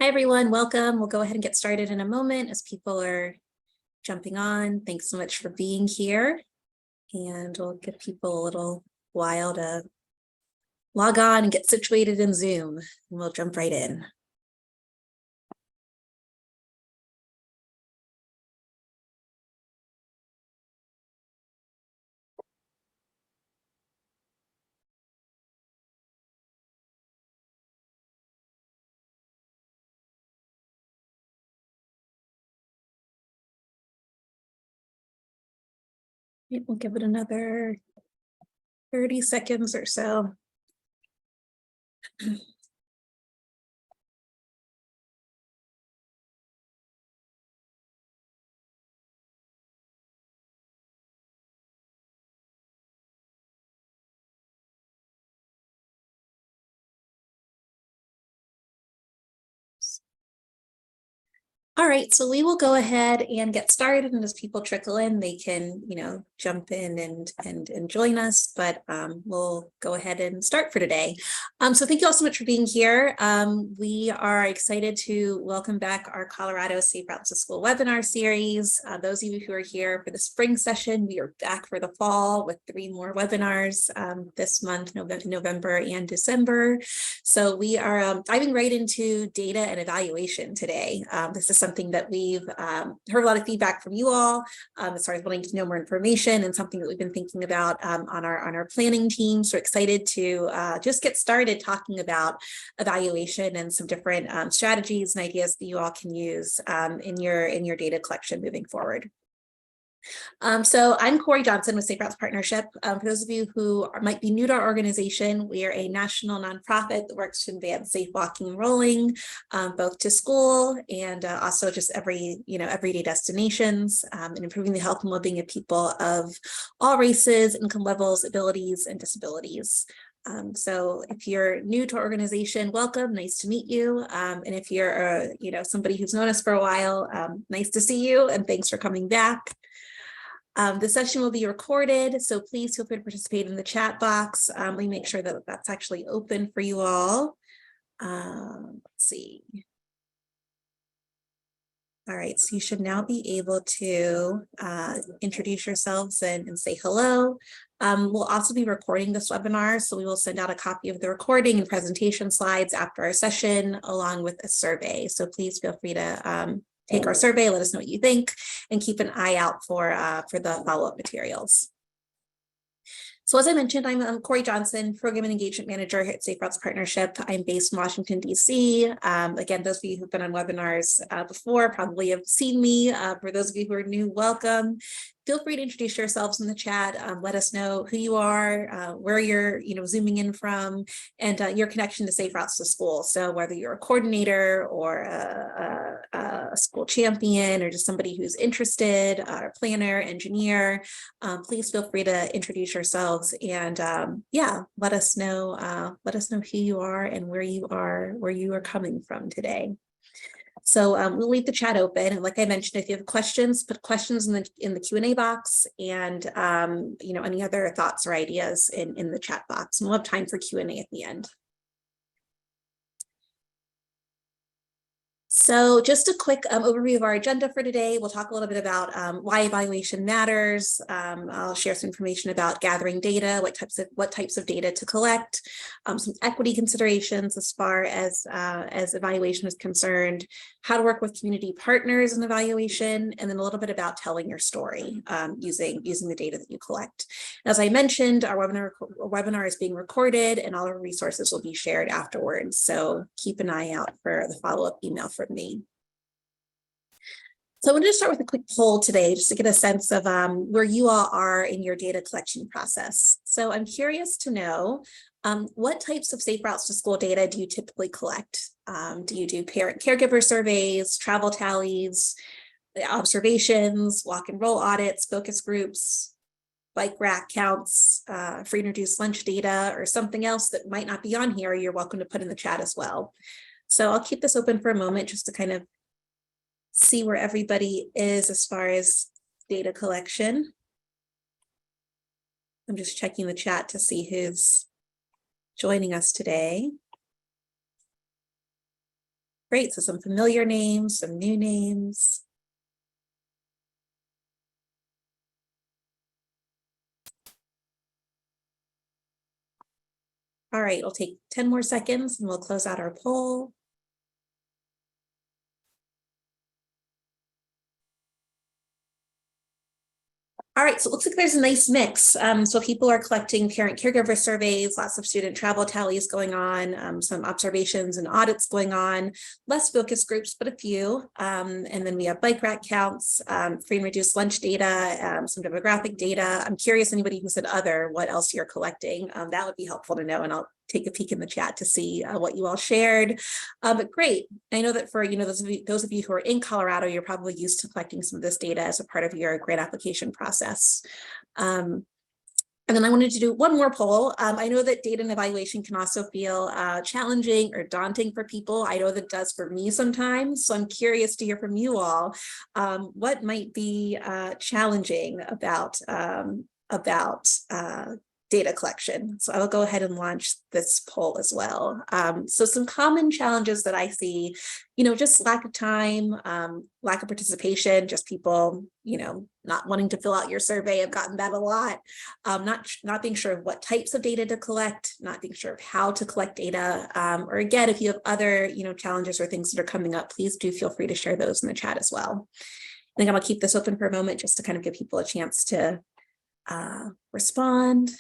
Hi, everyone. Welcome. We'll go ahead and get started in a moment as people are jumping on. Thanks so much for being here. And we'll give people a little while to log on and get situated in Zoom, and we'll jump right in. We'll give it another 30 seconds or so. All right, so we will go ahead and get started, and as people trickle in, they can, jump in and join us, but we'll go ahead and start for today. So thank you all so much for being here. We are excited to welcome back our Colorado Safe Routes to School webinar series. Those of you who are here for the spring session, we are back for the fall with 3 more webinars this month, November and December. So we are diving right into data and evaluation today. This is something that we've heard a lot of feedback from you all as far as wanting to know more information, and something that we've been thinking about on our planning team. So excited to just get started talking about evaluation and some different strategies and ideas that you all can use in your data collection moving forward. So I'm Corey Johnson with Safe Routes Partnership. For those of you who might be new to our organization, we are a national nonprofit that works to advance safe walking and rolling, both to school and also just everyday destinations, and improving the health and well-being of people of all races, income levels, abilities, and disabilities. So if you're new to our organization, welcome, nice to meet you. And if you're somebody who's known us for a while, nice to see you, and thanks for coming back. The session will be recorded, so please feel free to participate in the chat box. We make sure that that's actually open for you all. Let's see. All right, so you should now be able to introduce yourselves and say hello. We'll also be recording this webinar, so we will send out a copy of the recording and presentation slides after our session, along with a survey. So please feel free to take our survey, let us know what you think, and keep an eye out for the follow-up materials. So as I mentioned, I'm Corey Johnson, Program and Engagement Manager here at Safe Routes Partnership. I'm based in Washington, D.C. Again, those of you who've been on webinars before probably have seen me. For those of you who are new, welcome. Feel free to introduce yourselves in the chat. Let us know who you are, where you're zooming in from, and your connection to Safe Routes to School. So whether you're a coordinator or a school champion, or just somebody who's interested, a planner, engineer, please feel free to introduce yourselves and let us know who you are and where you are coming from today. So we'll leave the chat open, and like I mentioned, if you have questions, put questions in the Q&A box, and any other thoughts or ideas in the chat box, and we'll have time for Q&A at the end. So just a quick overview of our agenda for today. We'll talk a little bit about why evaluation matters. I'll share some information about gathering data, what types of data to collect, some equity considerations as far as evaluation is concerned, how to work with community partners in evaluation, and then a little bit about telling your story using the data that you collect. As I mentioned, our webinar is being recorded, and all our resources will be shared afterwards. So keep an eye out for the follow-up email from me. So I wanted to start with a quick poll today, just to get a sense of where you all are in your data collection process. So I'm curious to know what types of Safe Routes to School data do you typically collect? Do you do parent-caregiver surveys, travel tallies, observations, walk and roll audits, focus groups, bike rack counts, free and reduced lunch data, or something else that might not be on here? You're welcome to put in the chat as well. So I'll keep this open for a moment just to kind of see where everybody is as far as data collection. I'm just checking the chat to see who's joining us today. Great, so some familiar names, some new names. All right, it'll take 10 more seconds and we'll close out our poll. All right, so it looks like there's a nice mix. So people are collecting parent caregiver surveys, lots of student travel tallies going on, some observations and audits going on, less focus groups, but a few. And then we have bike rack counts, free and reduced lunch data, some demographic data. I'm curious, anybody who said other, what else you're collecting. That would be helpful to know, and I'll take a peek in the chat to see what you all shared. But great. I know that for those of you who are in Colorado, you're probably used to collecting some of this data as a part of your grant application process. And then I wanted to do one more poll. I know that data and evaluation can also feel challenging or daunting for people. I know that it does for me sometimes. So I'm curious to hear from you all. What might be challenging about data collection. So I will go ahead and launch this poll as well. So some common challenges that I see, just lack of time, lack of participation, just people, not wanting to fill out your survey. I've gotten that a lot. Not being sure of what types of data to collect, not being sure of how to collect data. Or again, if you have other, challenges or things that are coming up, please do feel free to share those in the chat as well. I think I'm gonna keep this open for a moment just to kind of give people a chance to respond.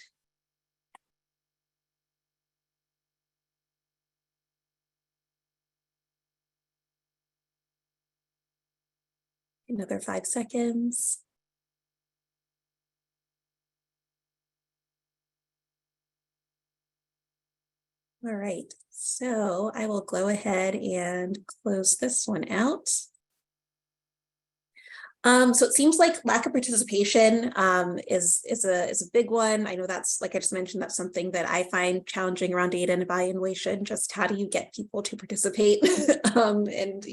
Another 5 seconds. All right, so I will go ahead and close this one out. So it seems like lack of participation is a big one. I know that's, like I just mentioned, that's something that I find challenging around data and evaluation. Just how do you get people to participate, and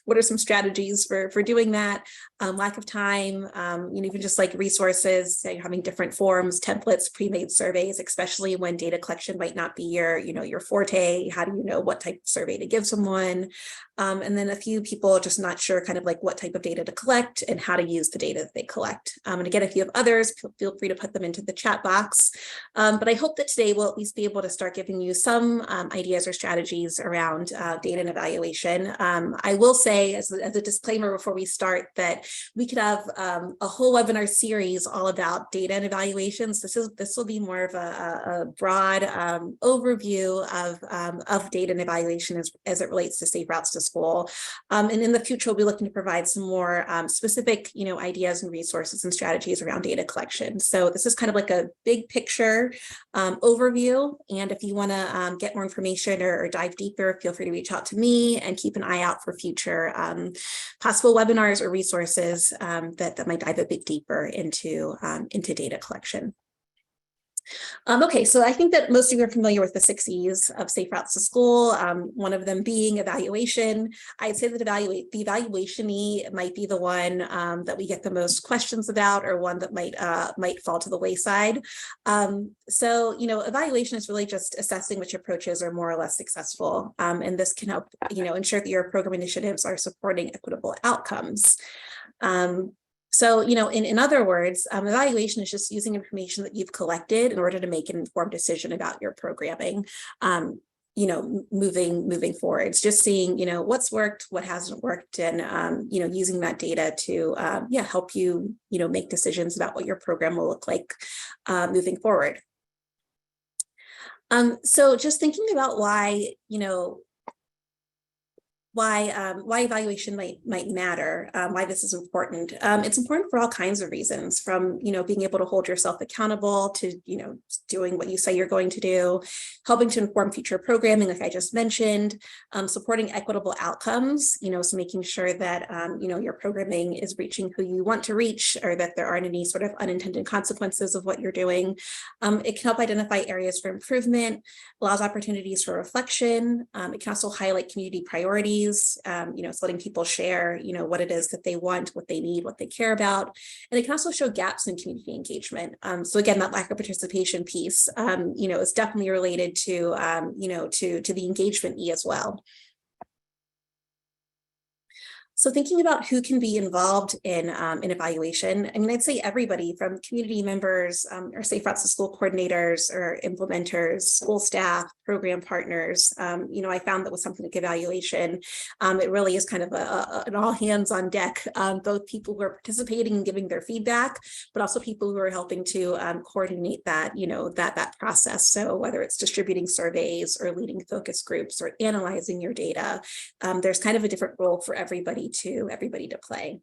what are some strategies for doing that? Lack of time, even just like resources, having different forms, templates, pre-made surveys, especially when data collection might not be your forte. How do you know what type of survey to give someone? And then a few people just not sure kind of like what type of data to collect and how to use the data that they collect. And again, if you have others, feel free to put them into the chat box. But I hope that today we'll at least be able to start giving you some ideas or strategies around data and evaluation. I will say as a disclaimer before we start that we could have a whole webinar series all about data and evaluations. This will be more of a broad overview of data and evaluation as it relates to safe routes to school. And in the future, we'll be looking to provide some more specific, ideas and resources and strategies around data collection. So this is kind of like a big picture overview. And if you want to get more information or dive deeper, feel free to reach out to me and keep an eye out for future possible webinars or resources that might dive a bit deeper into data collection. Okay, so I think that most of you are familiar with the 6 E's of safe routes to school, one of them being evaluation. I'd say that the evaluation E might be the one that we get the most questions about, or one that might fall to the wayside. So, evaluation is really just assessing which approaches are more or less successful. And this can help, ensure that your program initiatives are supporting equitable outcomes. So, in other words, evaluation is just using information that you've collected in order to make an informed decision about your programming, moving forward. It's just seeing, what's worked, what hasn't worked, and, using that data to, help you, make decisions about what your program will look like moving forward. So just thinking about why evaluation might matter, why this is important. It's important for all kinds of reasons, from being able to hold yourself accountable to doing what you say you're going to do, helping to inform future programming, like I just mentioned, supporting equitable outcomes, so making sure that your programming is reaching who you want to reach, or that there aren't any sort of unintended consequences of what you're doing. It can help identify areas for improvement, allows opportunities for reflection. It can also highlight community priorities. It's letting people share, what it is that they want, what they need, what they care about. And it can also show gaps in community engagement. So again, that lack of participation piece, is definitely related to, to the engagement E as well. So thinking about who can be involved in evaluation, I mean, I'd say everybody from community members or safe routes to school coordinators or implementers, school staff, program partners. I found that with something like evaluation, it really is kind of an all hands on deck, both people who are participating and giving their feedback, but also people who are helping to coordinate that, that process. So whether it's distributing surveys or leading focus groups or analyzing your data, there's kind of a different role for everybody to play.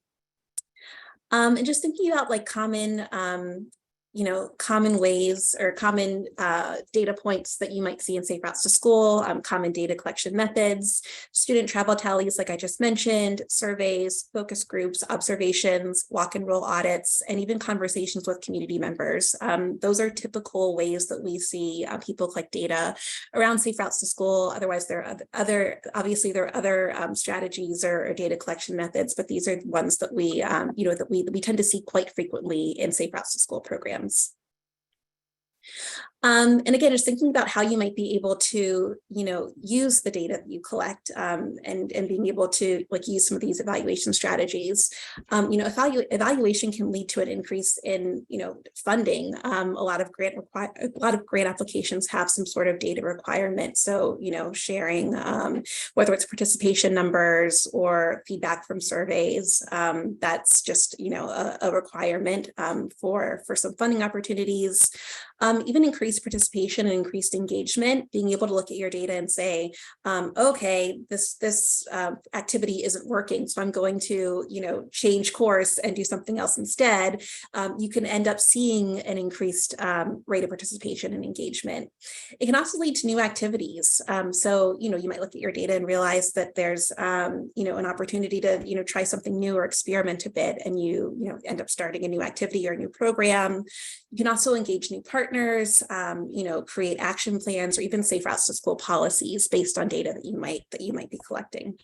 And just thinking about like common common ways or common data points that you might see in safe routes to school, common data collection methods, student travel tallies, like I just mentioned, surveys, focus groups, observations, walk and roll audits, and even conversations with community members. Those are typical ways that we see people collect data around safe routes to school. Otherwise, there are obviously there are other strategies or data collection methods, but these are ones that we, that we tend to see quite frequently in safe routes to school programs. And again, just thinking about how you might be able to, use the data that you collect and being able to like use some of these evaluation strategies. Evaluation can lead to an increase in, funding. A lot of grant applications have some sort of data requirement. So, sharing, whether it's participation numbers or feedback from surveys, that's just, a requirement for some funding opportunities. Even increased participation and increased engagement, being able to look at your data and say, okay, this activity isn't working, so I'm going to, change course and do something else instead. You can end up seeing an increased rate of participation and engagement. It can also lead to new activities. So, you might look at your data and realize that there's, an opportunity to, try something new or experiment a bit, and you end up starting a new activity or a new program. You can also engage new partners, create action plans, or even safe routes to school policies based on data that you might be collecting.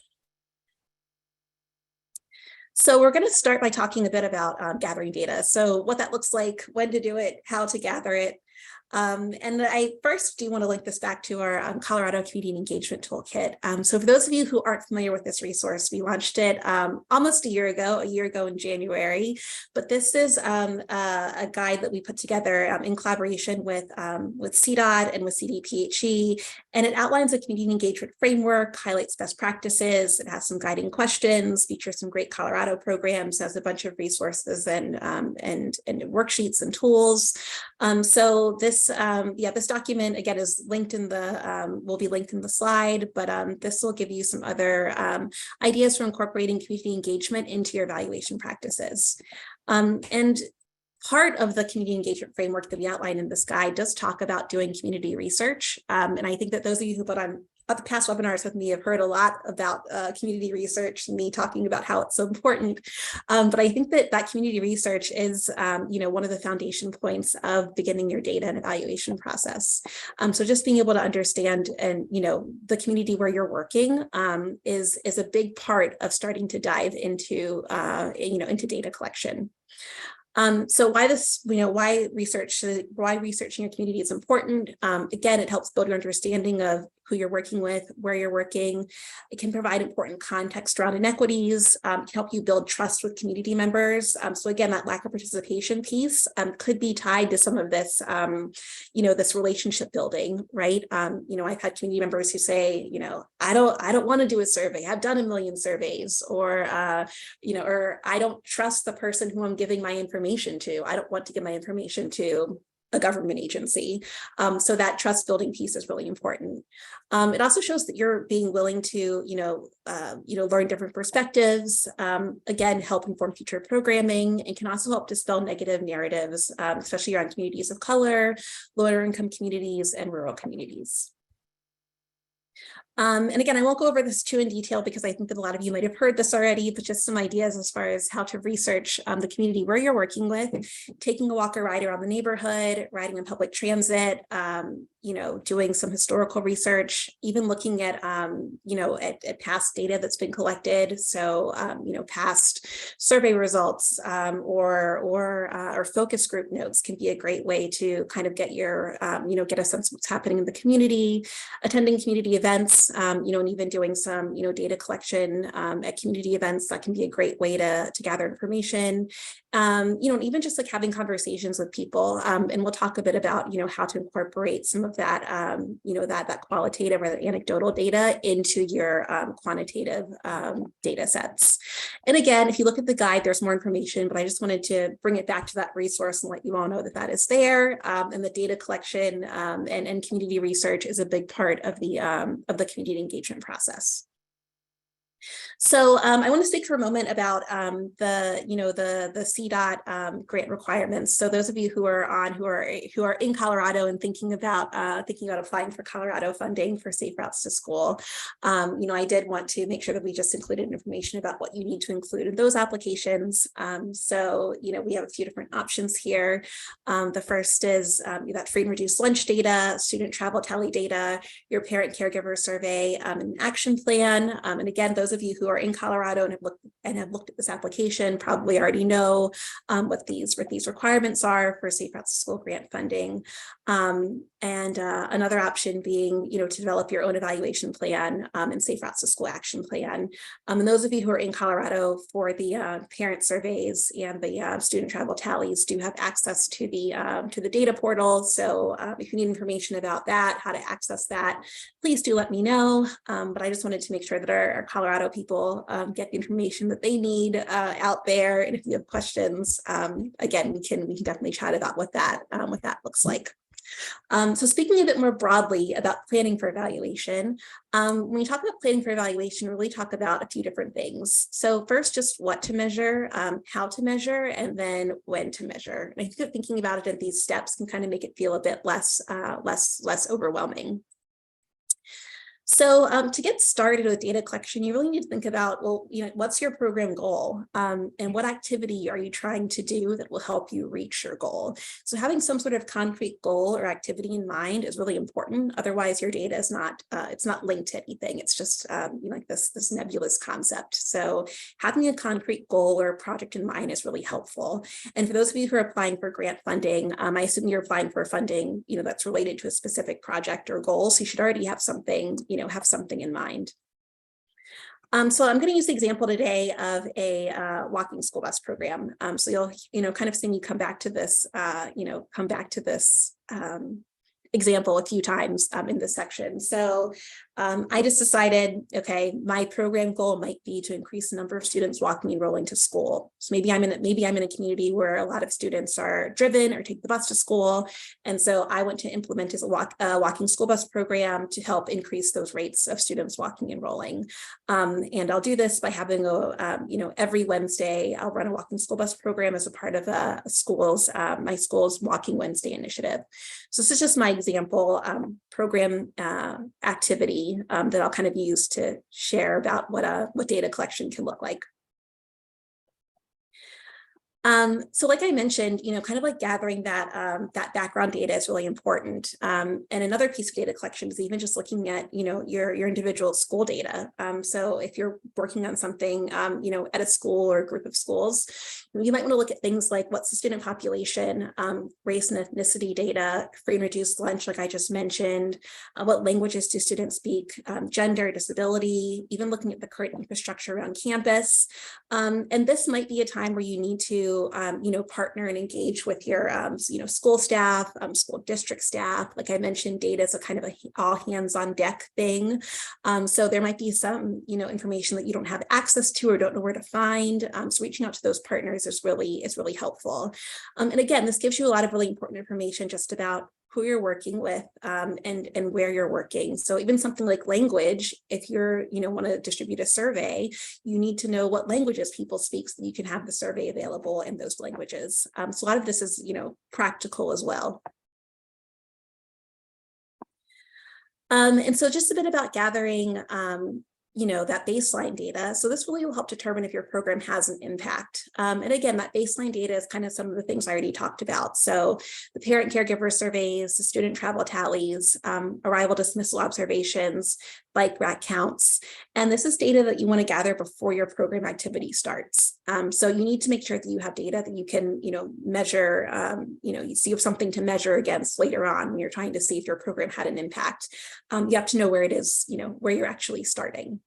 So we're going to start by talking a bit about gathering data. So what that looks like, when to do it, how to gather it. And I first do want to link this back to our Colorado Community Engagement Toolkit. So for those of you who aren't familiar with this resource, we launched it almost a year ago in January. But this is a guide that we put together in collaboration with CDOT and with CDPHE. And it outlines a community engagement framework, highlights best practices. It has some guiding questions, features some great Colorado programs, has a bunch of resources and worksheets and tools. So this document again is linked in the will be linked in the slide, but this will give you some other ideas for incorporating community engagement into your evaluation practices. And part of the community engagement framework that we outline in this guide does talk about doing community research. And I think that those of you who put on the past webinars with me have heard a lot about community research, me talking about how it's so important. But I think that community research is, one of the foundation points of beginning your data and evaluation process. So just being able to understand and, the community where you're working is a big part of starting to dive into, into data collection. So why researching your community is important. Again, it helps build your understanding of who you're working with, where you're working. It can provide important context around inequities, can help you build trust with community members. So again, that lack of participation piece could be tied to some of this, this relationship building, right? I've had community members who say, I don't want to do a survey. I've done a million surveys, or I don't trust the person who I'm giving my information to. I don't want to give my information to a government agency. So that trust building piece is really important. It also shows that you're being willing to, learn different perspectives, again, help inform future programming, and can also help dispel negative narratives, especially around communities of color, lower income communities, and rural communities. And again, I won't go over this too in detail because I think that a lot of you might have heard this already, but just some ideas as far as how to research the community where you're working with, taking a walk or ride around the neighborhood, riding on public transit, doing some historical research, even looking at, at past data that's been collected. So, past survey results or focus group notes can be a great way to kind of get your, get a sense of what's happening in the community, attending community events, and even doing some, data collection at community events. That can be a great way to gather information. And even just like having conversations with people. And we'll talk a bit about, how to incorporate some of that, that qualitative or the anecdotal data into your quantitative data sets. And again, if you look at the guide, there's more information, but I just wanted to bring it back to that resource and let you all know that that is there. And the data collection and community research is a big part of the community engagement process. So I want to speak for a moment about the CDOT grant requirements. So those of you who are in Colorado and thinking about applying for Colorado funding for Safe Routes to School, I did want to make sure that we just included information about what you need to include in those applications. So we have a few different options here. The first is that free and reduced lunch data, student travel tally data, your parent caregiver survey, an action plan. And again, those of you who are in Colorado and have looked at this application probably already know what these requirements are for Safe Routes to School grant funding. And another option being, to develop your own evaluation plan and Safe Routes to School action plan. And those of you who are in Colorado for the parent surveys and the student travel tallies do have access to the data portal. So if you need information about that, how to access that, please do let me know. But I just wanted to make sure that our Colorado people get the information that they need out there. And if you have questions, again, we can definitely chat about what that looks like. So speaking a bit more broadly about planning for evaluation, when we talk about planning for evaluation, we really talk about a few different things. So first, just what to measure, how to measure, and then when to measure. And I think that thinking about it in these steps can kind of make it feel a bit less overwhelming. So to get started with data collection, you really need to think about, well, what's your program goal and what activity are you trying to do that will help you reach your goal? So having some sort of concrete goal or activity in mind is really important. Otherwise, your data is not, it's not linked to anything. It's just like this nebulous concept. So having a concrete goal or project in mind is really helpful. And for those of you who are applying for grant funding, I assume you're applying for funding, that's related to a specific project or goal. So you should already have something, have something in mind. So I'm going to use the example today of a walking school bus program. So you'll, kind of see me come back to this, example a few times in this section. So I just decided, okay, my program goal might be to increase the number of students walking and rolling to school. So maybe I'm in a community where a lot of students are driven or take the bus to school. And so I want to implement as a walking school bus program to help increase those rates of students walking and rolling. And I'll do this by having every Wednesday, I'll run a walking school bus program as a part of my school's Walking Wednesday initiative. So this is just my example program activity that I'll kind of use to share about what data collection can look like. So like I mentioned, kind of like gathering that background data is really important. And another piece of data collection is even just looking at, your individual school data. So if you're working on something, at a school or a group of schools, you might want to look at things like what's the student population, race and ethnicity data, free and reduced lunch, like I just mentioned, what languages do students speak, gender, disability, even looking at the current infrastructure around campus. And this might be a time where you need to partner and engage with your, school staff, school district staff. Like I mentioned, data is a kind of a all hands on deck thing. So there might be some, information that you don't have access to or don't know where to find. So reaching out to those partners is really helpful. And again, this gives you a lot of really important information just about who you're working with and where you're working. So even something like language, if you're, want to distribute a survey, you need to know what languages people speak so that you can have the survey available in those languages. So a lot of this is, practical as well. And so just a bit about gathering that baseline data. So this really will help determine if your program has an impact. And again, that baseline data is kind of some of the things I already talked about. So the parent caregiver surveys, the student travel tallies, arrival dismissal observations, bike rack counts. And this is data that you want to gather before your program activity starts. So you need to make sure that you have data that you can, measure, you see if something to measure against later on when you're trying to see if your program had an impact. You have to know where it is, where you're actually starting.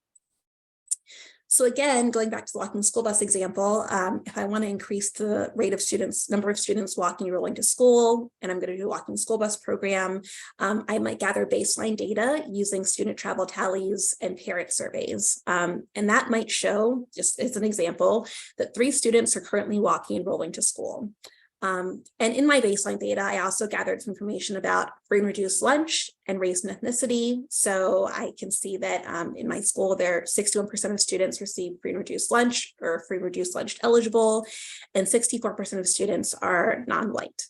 So again, going back to the walking school bus example, if I want to increase the rate of number of students walking and rolling to school, and I'm going to do a walking school bus program, I might gather baseline data using student travel tallies and parent surveys. And that might show, just as an example, that 3 students are currently walking and rolling to school. And in my baseline data, I also gathered some information about free and reduced lunch and race and ethnicity. So I can see that in my school, there 61% of students receive free and reduced lunch or free and reduced lunch eligible, and 64% of students are non-white.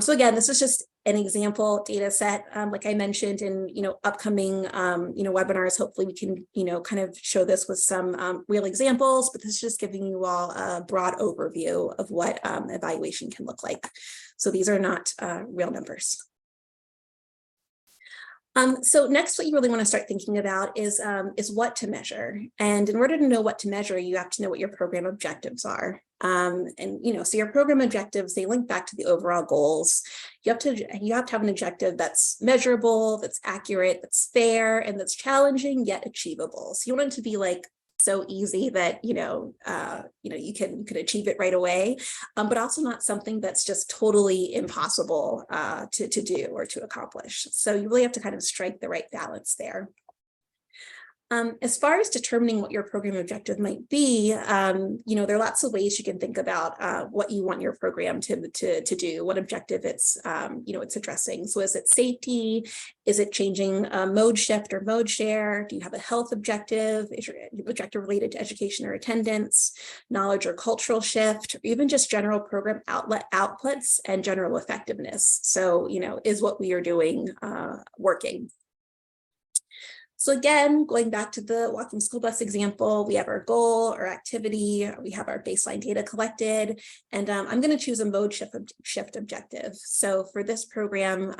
So again, this is just an example data set, like I mentioned in upcoming webinars. Hopefully we can kind of show this with some real examples, but this is just giving you all a broad overview of what evaluation can look like. So these are not real numbers. So next, what you really want to start thinking about is what to measure. And in order to know what to measure, you have to know what your program objectives are. So your program objectives, they link back to the overall goals. You have to have an objective that's measurable, that's accurate, that's fair, and that's challenging yet achievable. So you want it to be like so easy that you can achieve it right away, but also not something that's just totally impossible to do or to accomplish. So you really have to kind of strike the right balance there. As far as determining what your program objective might be, there are lots of ways you can think about what you want your program to do, what objective it's addressing. So is it safety? Is it changing mode shift or mode share? Do you have a health objective? Is your objective related to education or attendance, knowledge or cultural shift, or even just general program outputs and general effectiveness? So, is what we are doing working? So again, going back to the walking school bus example, we have our goal or activity, we have our baseline data collected, and I'm going to choose a mode shift objective. So for this program,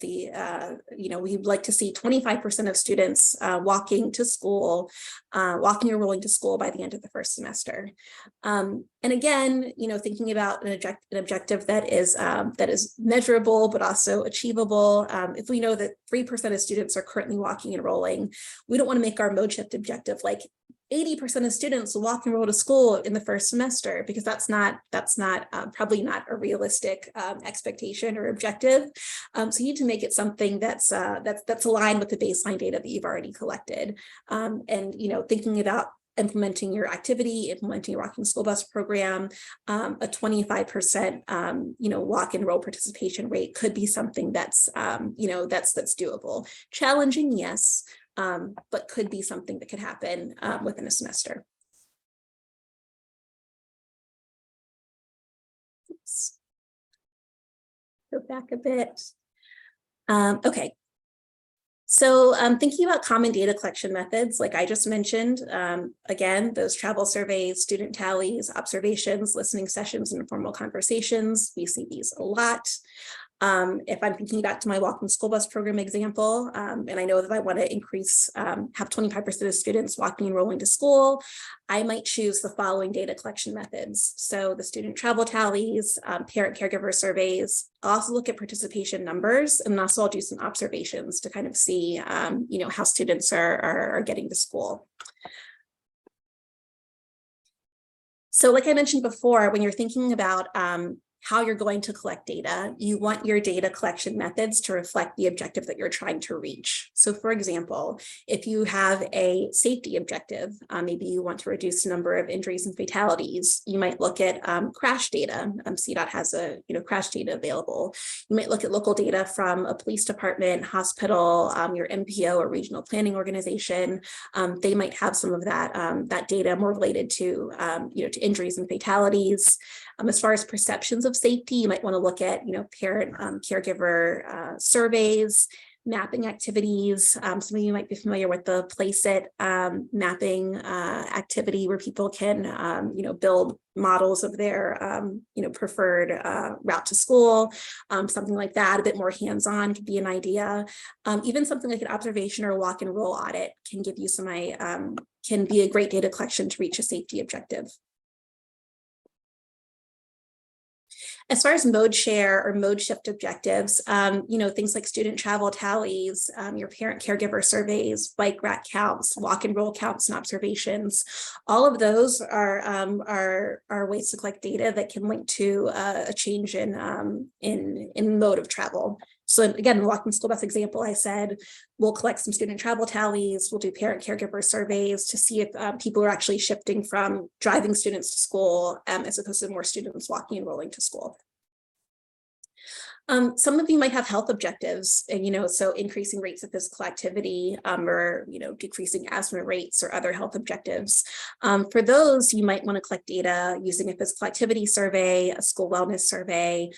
we'd like to see 25% of students walking to school, walking or rolling to school by the end of the first semester. And again, thinking about an objective that is measurable but also achievable. If we know that 3% of students are currently walking and rolling, we don't want to make our mode shift objective like 80% of students will walk and roll to school in the first semester, because that's probably not a realistic expectation or objective. So you need to make it something that's aligned with the baseline data that you've already collected, and thinking about implementing your activity, implementing your walking school bus program, a 25% walk and roll participation rate could be something that's that's doable. Challenging, yes, but could be something that could happen within a semester. Oops. Go back a bit. Okay. So thinking about common data collection methods, like I just mentioned, again, those travel surveys, student tallies, observations, listening sessions, and informal conversations, we see these a lot. If I'm thinking back to my walking school bus program example, and I know that I want to increase, have 25% of students walking and rolling to school, I might choose the following data collection methods. So the student travel tallies, parent caregiver surveys. I'll also look at participation numbers, and also I'll do some observations to kind of see, how students are getting to school. So like I mentioned before, when you're thinking about how you're going to collect data, you want your data collection methods to reflect the objective that you're trying to reach. So for example, if you have a safety objective, maybe you want to reduce the number of injuries and fatalities, you might look at crash data. CDOT has crash data available. You might look at local data from a police department, hospital, your MPO or regional planning organization. They might have some of that data more related to to injuries and fatalities. As far as perceptions of safety, you might want to look at parent caregiver surveys. mapping activities. Some of you might be familiar with the Place It mapping activity where people can, build models of their, preferred route to school. Something like that, a bit more hands-on could be an idea. Even something like an observation or walk and roll audit can give you some, can be a great data collection to reach a safety objective. As far as mode share or mode shift objectives, things like student travel tallies, your parent caregiver surveys, bike rack counts, walk and roll counts and observations, all of those are ways to collect data that can link to a change in mode of travel. So again, the walking school bus example, I said, we'll collect some student travel tallies, we'll do parent caregiver surveys to see if people are actually shifting from driving students to school as opposed to more students walking and rolling to school. Some of you might have health objectives, and so increasing rates of physical activity or decreasing asthma rates or other health objectives. For those, you might want to collect data using a physical activity survey, a school wellness survey,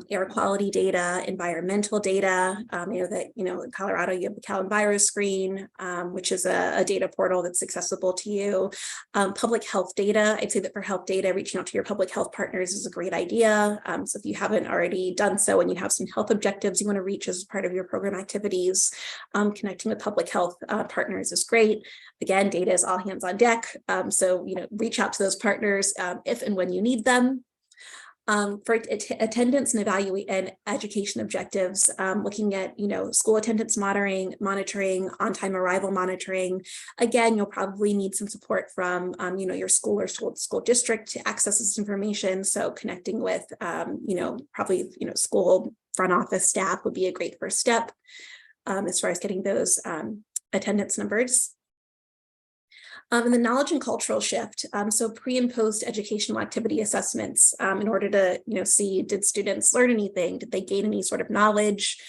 air quality data, environmental data. In Colorado you have the Cal Enviro Screen, which is a data portal that's accessible to you. Public health data. I'd say that for health data, reaching out to your public health partners is a great idea. So if you haven't already done so and you have some health objectives you want to reach as part of your program activities, connecting with public health partners is great. Again, data is all hands on deck. So reach out to those partners if and when you need them. For attendance and evaluate and education objectives, looking at school attendance monitoring, on-time arrival monitoring. Again, you'll probably need some support from your school or school district to access this information. So connecting with probably school front office staff would be a great first step as far as getting those attendance numbers. And the knowledge and cultural shift. So pre and post educational activity assessments in order to see, did students learn anything? Did they gain any sort of knowledge?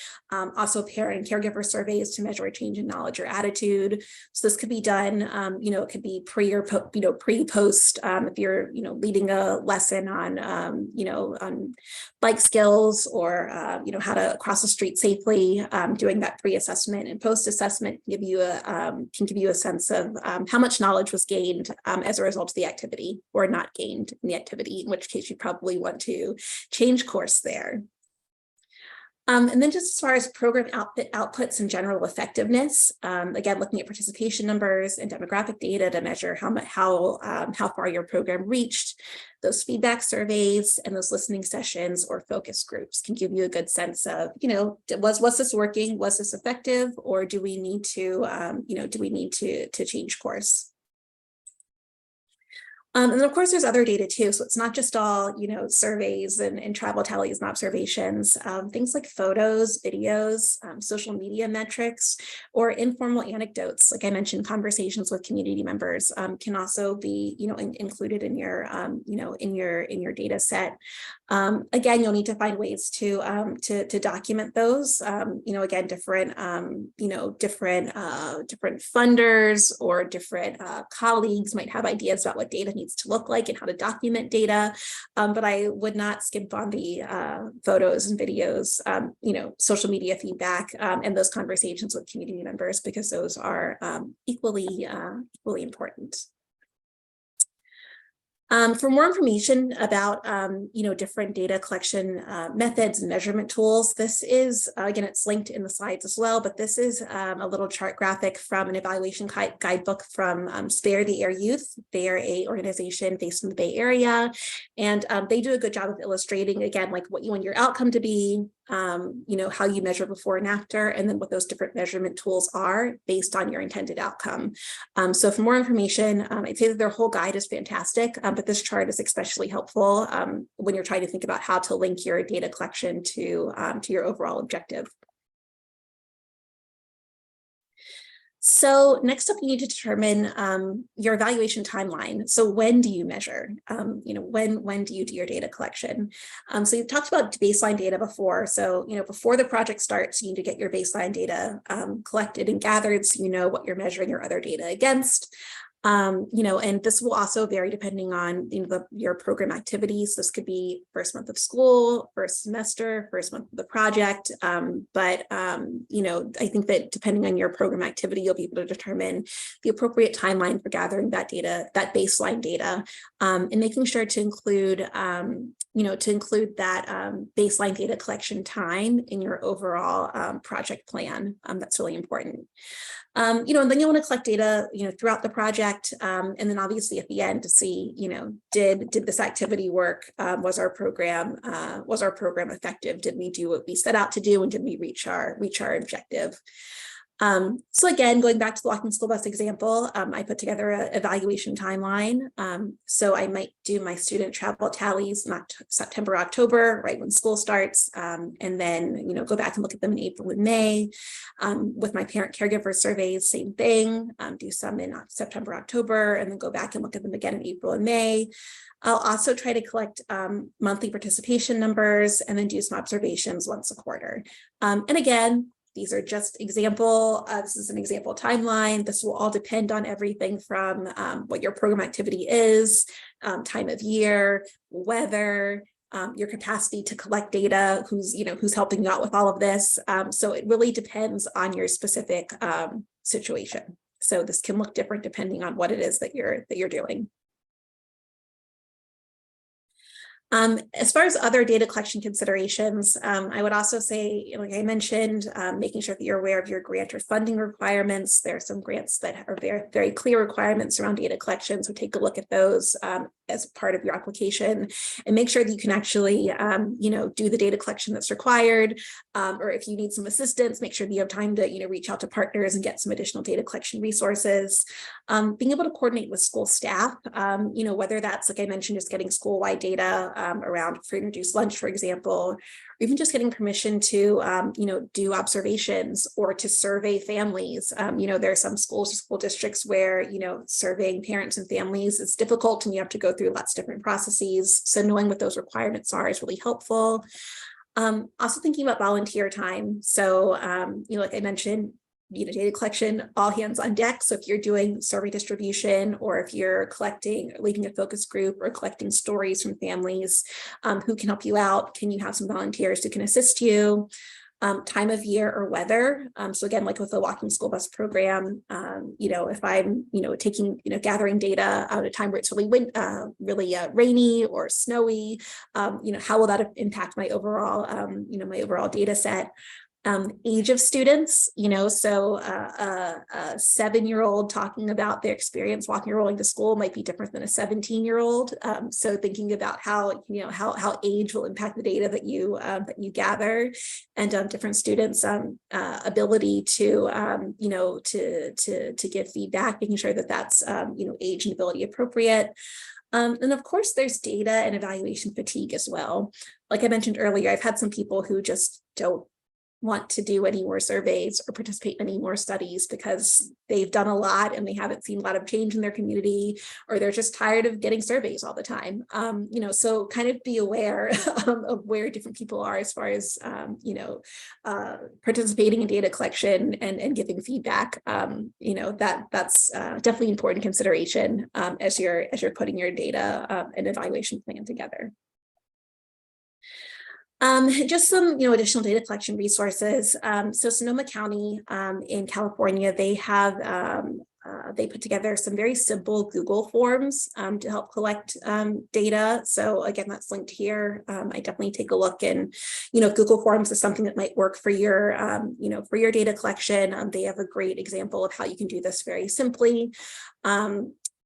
Also parent and caregiver surveys to measure a change in knowledge or attitude. So this could be done, it could be pre or pre-post if you're, leading a lesson on, on bike skills or, how to cross the street safely, doing that pre-assessment and post-assessment can give you a sense of how much knowledge was gained as a result of the activity or not gained in the activity, in which case you probably want to change course there. And then just as far as program outputs and general effectiveness, again, looking at participation numbers and demographic data to measure how far your program reached. Those feedback surveys and those listening sessions or focus groups can give you a good sense of, was this working? Was this effective? Or do we need to, to change course? And then of course there's other data too. So it's not just all, surveys and travel tallies and observations, things like photos, videos, social media metrics, or informal anecdotes. Like I mentioned, conversations with community members can also be, included in your, in your data set. Again, you'll need to find ways to document those. Again, different funders or different colleagues might have ideas about what data needs to look like and how to document data. But I would not skimp on the photos and videos, social media feedback, and those conversations with community members, because those are equally important. For more information about, different data collection methods and measurement tools, this is, again, it's linked in the slides as well, but this is a little chart graphic from an evaluation guidebook from Spare the Air Youth. They are an organization based in the Bay Area, and they do a good job of illustrating, again, like what you want your outcome to be, how you measure before and after, and then what those different measurement tools are based on your intended outcome. So for more information, I'd say that their whole guide is fantastic, but this chart is especially helpful when you're trying to think about how to link your data collection to your overall objective. So next up, you need to determine your evaluation timeline. So when do you measure? When do you do your data collection? So you've talked about baseline data before. So, before the project starts, you need to get your baseline data collected and gathered so you know what you're measuring your other data against. And this will also vary depending on your program activities. This could be first month of school, first semester, first month of the project. But I think that depending on your program activity, you'll be able to determine the appropriate timeline for gathering that data, that baseline data, and making sure to include that baseline data collection time in your overall project plan. That's really important. And then you want to collect data, throughout the project, and then obviously at the end to see, did this activity work? Was our program effective? Did we do what we set out to do, and did we reach our objective? So again, going back to the walking school bus example, I put together an evaluation timeline. So I might do my student travel tallies, not September, October, right when school starts, and then, go back and look at them in April and May. With my parent caregiver surveys, same thing, do some in September, October, and then go back and look at them again in April and May. I'll also try to collect monthly participation numbers and then do some observations once a quarter. And again, these are just example. This is an example timeline. This will all depend on everything from what your program activity is, time of year, weather, your capacity to collect data, who's helping you out with all of this. So it really depends on your specific situation. So this can look different depending on what it is that you're doing. As far as other data collection considerations, I would also say, like I mentioned, making sure that you're aware of your grant or funding requirements. There are some grants that are very, very clear requirements around data collection, so take a look at those as part of your application, and make sure that you can actually, do the data collection that's required. Or if you need some assistance, make sure that you have time to, reach out to partners and get some additional data collection resources. Being able to coordinate with school staff, whether that's, like I mentioned, just getting school-wide data around free and reduced lunch, for example, or even just getting permission to, do observations or to survey families. There are some schools or school districts where, surveying parents and families is difficult and you have to go through lots of different processes. So knowing what those requirements are is really helpful. Also thinking about volunteer time. So, like I mentioned, data collection, all hands on deck. So if you're doing survey distribution, or if you're leading a focus group or collecting stories from families, who can help you out? Can you have some volunteers who can assist you? Time of year or weather. So again, like with the walking school bus program, if I'm, gathering data at a time where it's really rainy or snowy, how will that impact my overall, overall data set? Age of students, so a 7-year-old talking about their experience walking or rolling to school might be different than a 17-year-old. So thinking about how age will impact the data that you gather, and different students' ability to to give feedback, making sure that that's age and ability appropriate. And of course, there's data and evaluation fatigue as well. Like I mentioned earlier, I've had some people who just don't want to do any more surveys or participate in any more studies because they've done a lot and they haven't seen a lot of change in their community, or they're just tired of getting surveys all the time. So kind of be aware of where different people are as far as, participating in data collection and giving feedback. That's definitely important consideration as you're putting your data and evaluation plan together. Just some, additional data collection resources. So Sonoma County in California, they have they put together some very simple Google forms to help collect data. So again, that's linked here. I definitely take a look, and Google Forms is something that might work for your for your data collection. They have a great example of how you can do this very simply.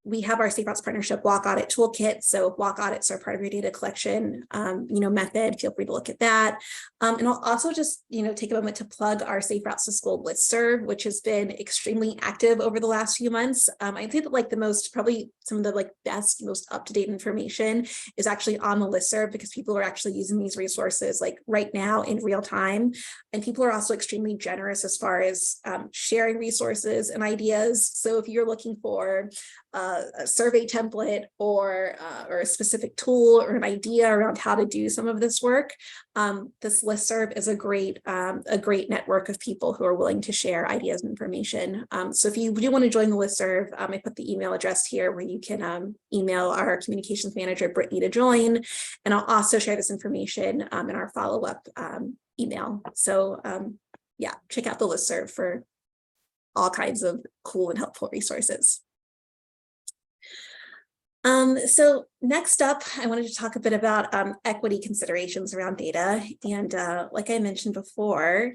We have our Safe Routes Partnership Walk Audit Toolkit. So walk audits are part of your data collection, method. Feel free to look at that. And I'll also just, take a moment to plug our Safe Routes to School listserv, which has been extremely active over the last few months. I'd say that probably some of the best, most up-to-date information is actually on the listserv, because people are actually using these resources right now in real time. And people are also extremely generous as far as sharing resources and ideas. So if you're looking for a survey template or a specific tool or an idea around how to do some of this work, this listserv is a great network of people who are willing to share ideas and information. So if you do want to join the listserv, I put the email address here where you can email our communications manager, Brittany, to join. And I'll also share this information in our follow-up email. So yeah, check out the listserv for all kinds of cool and helpful resources. So next up, I wanted to talk a bit about equity considerations around data. And like I mentioned before,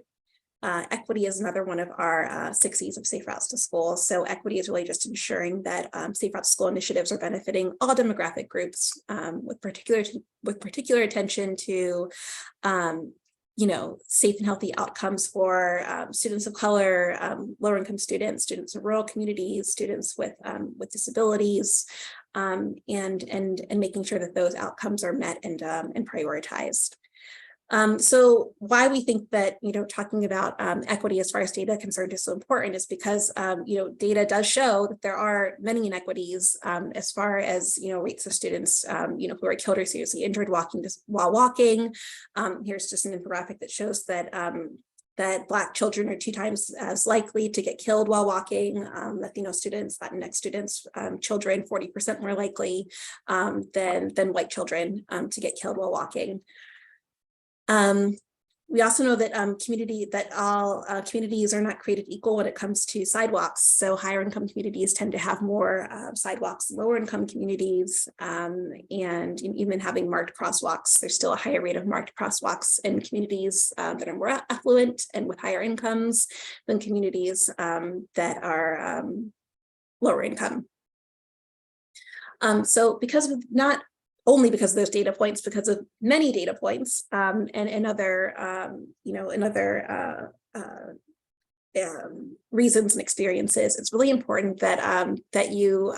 equity is another one of our 6 E's of Safe Routes to School. So equity is really just ensuring that Safe Routes to School initiatives are benefiting all demographic groups with particular attention to safe and healthy outcomes for students of color, lower income students, students of rural communities, students with disabilities, and making sure that those outcomes are met and prioritized. So why we think that, talking about equity as far as data concerned is so important is because, data does show that there are many inequities as far as, rates of students, who are killed or seriously injured while walking. Here's just an infographic that shows that that Black children are 2 times as likely to get killed while walking. Latino students, Latinx students, children 40% more likely than white children to get killed while walking. We also know that all communities are not created equal when it comes to sidewalks. So higher income communities tend to have more sidewalks than lower income communities. And even having marked crosswalks, there's still a higher rate of marked crosswalks in communities that are more affluent and with higher incomes than communities that are lower income. So because of not only because of those data points, because of many data points and other, reasons and experiences, it's really important that that you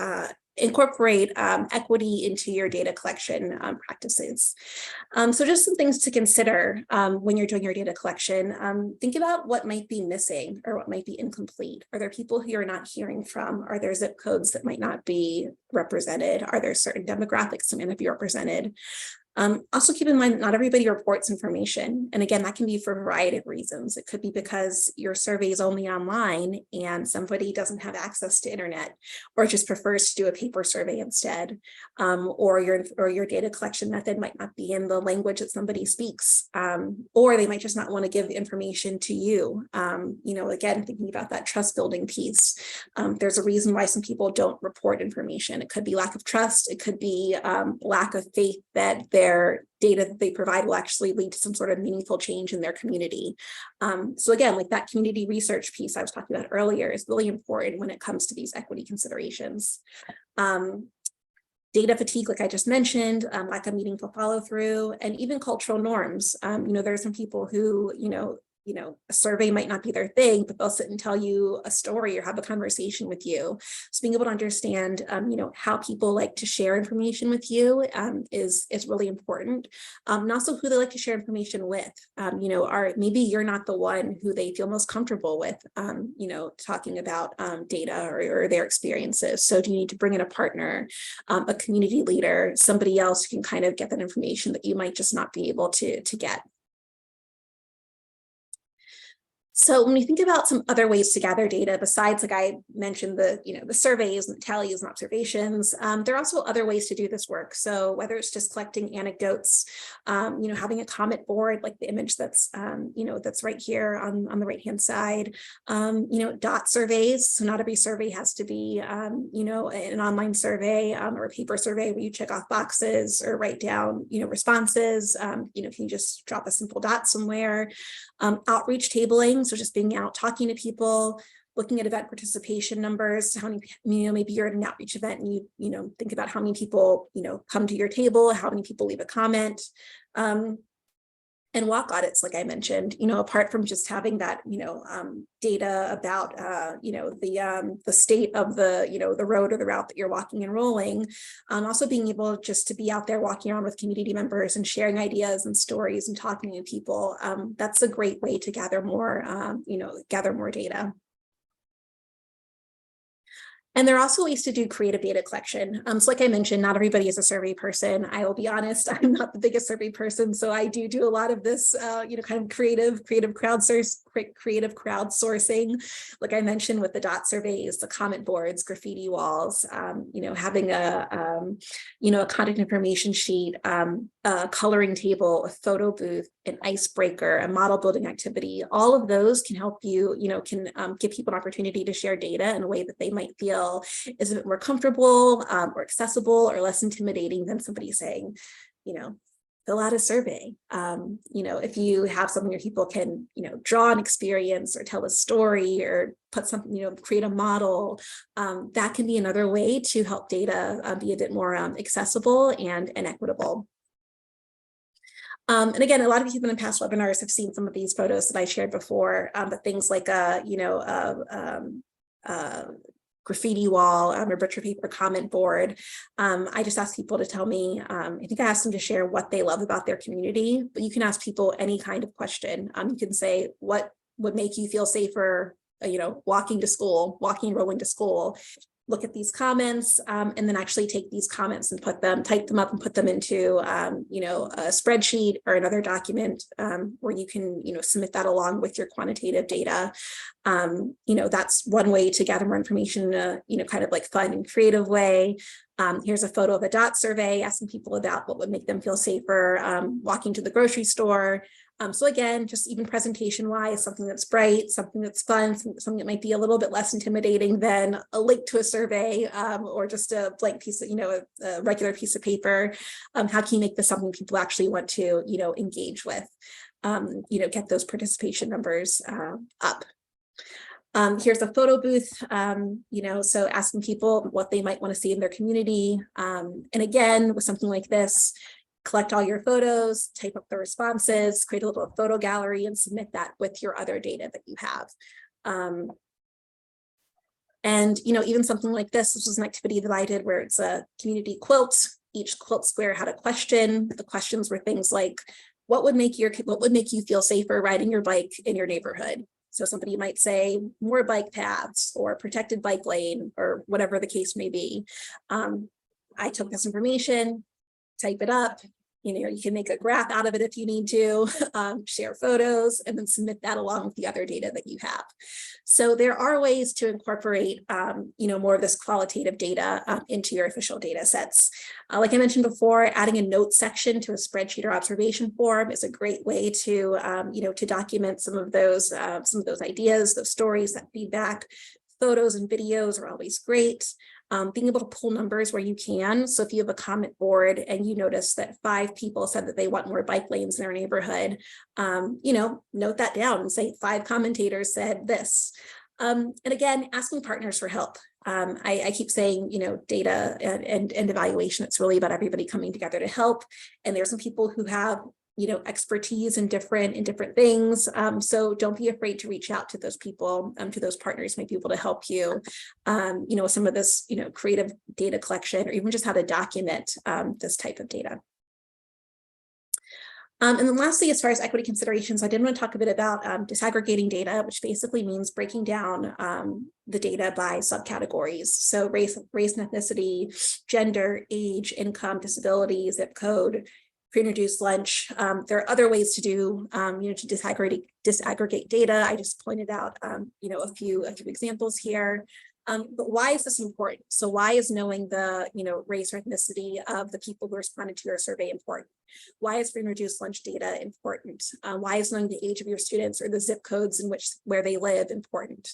incorporate equity into your data collection practices. So just some things to consider when you're doing your data collection. Think about what might be missing or what might be incomplete. Are there people who you're not hearing from? Are there zip codes that might not be represented? Are there certain demographics that might not be represented? Also keep in mind that not everybody reports information. And again, that can be for a variety of reasons. It could be because your survey is only online and somebody doesn't have access to internet or just prefers to do a paper survey instead. Or your data collection method might not be in the language that somebody speaks. Or they might just not want to give information to you. Again, thinking about that trust building piece. There's a reason why some people don't report information. It could be lack of trust. It could be lack of faith that their data that they provide will actually lead to some sort of meaningful change in their community. So again, like that community research piece I was talking about earlier is really important when it comes to these equity considerations. Data fatigue, like I just mentioned, lack of meaningful follow through, and even cultural norms. There are some people who, a survey might not be their thing, but they'll sit and tell you a story or have a conversation with you. So being able to understand, how people like to share information with you is really important. And also who they like to share information with. Maybe you're not the one who they feel most comfortable with, talking about data or their experiences. So do you need to bring in a partner, a community leader, somebody else who can kind of get that information that you might just not be able to get? So when we think about some other ways to gather data, besides, like I mentioned, the surveys and tallies and observations, there are also other ways to do this work. So whether it's just collecting anecdotes, having a comment board like the image that's that's right here on the right hand side, dot surveys. So not every survey has to be an online survey or a paper survey where you check off boxes or write down responses. Can you just drop a simple dot somewhere? Outreach tabling. So just being out, talking to people, looking at event participation numbers, how many, maybe you're at an outreach event and you think about how many people, come to your table, how many people leave a comment, and walk audits, like I mentioned, apart from just having that, data about, the state of the road or the route that you're walking and rolling, also being able just to be out there walking around with community members and sharing ideas and stories and talking to people. That's a great way to gather more data. And there are also ways to do creative data collection. So like I mentioned, not everybody is a survey person. I will be honest, I'm not the biggest survey person. So I do a lot of this, kind of creative crowdsourcing. Like I mentioned with the dot surveys, the comment boards, graffiti walls, having a contact information sheet, a coloring table, a photo booth, an icebreaker, a model building activity. All of those can help you, give people an opportunity to share data in a way that they might feel is a bit more comfortable or accessible or less intimidating than somebody saying, fill out a survey. If you have something where people can, draw an experience or tell a story or put something, create a model, that can be another way to help data be a bit more accessible and equitable. And again, a lot of people in past webinars have seen some of these photos that I shared before, but things like graffiti wall, a butcher paper comment board. I just ask people to tell me, I think I asked them to share what they love about their community, but you can ask people any kind of question. You can say, what would make you feel safer, walking to school, rolling to school? Look at these comments and then actually take these comments and type them up and put them into, a spreadsheet or another document where you can, submit that along with your quantitative data. That's one way to gather more information in a, kind of like fun and creative way. Here's a photo of a dot survey asking people about what would make them feel safer walking to the grocery store. So again, just even presentation wise, something that's bright, something that's fun, something that might be a little bit less intimidating than a link to a survey or just a blank piece of, a regular piece of paper. How can you make this something people actually want to, engage with, get those participation numbers up. Here's a photo booth, so asking people what they might want to see in their community. And again, with something like this, collect all your photos, type up the responses, create a little photo gallery and submit that with your other data that you have. And, even something like this was an activity that I did where it's a community quilt. Each quilt square had a question. The questions were things like, what would make you feel safer riding your bike in your neighborhood? So somebody might say more bike paths or protected bike lane or whatever the case may be. I took this information, type it up, you can make a graph out of it if you need to, share photos, and then submit that along with the other data that you have. So there are ways to incorporate, more of this qualitative data into your official data sets. Like I mentioned before, adding a note section to a spreadsheet or observation form is a great way to, to document some of those ideas, those stories, that feedback. Photos and videos are always great. Being able to pull numbers where you can. So if you have a comment board and you notice that 5 people said that they want more bike lanes in their neighborhood, note that down and say 5 commentators said this. And again, asking partners for help. I keep saying, data and evaluation, it's really about everybody coming together to help. And there's some people who have expertise in different things. So don't be afraid to reach out to those people, to those partners, might be able to help you, with some of this, creative data collection, or even just how to document this type of data. And then lastly, as far as equity considerations, I did want to talk a bit about disaggregating data, which basically means breaking down the data by subcategories. So race and ethnicity, gender, age, income, disability, zip code, pre-introduced lunch. There are other ways to do, to disaggregate data. I just pointed out, a few examples here. But why is this important? So why is knowing the, race or ethnicity of the people who responded to your survey important? Why is pre-introduced lunch data important? Why is knowing the age of your students or the zip codes in where they live important?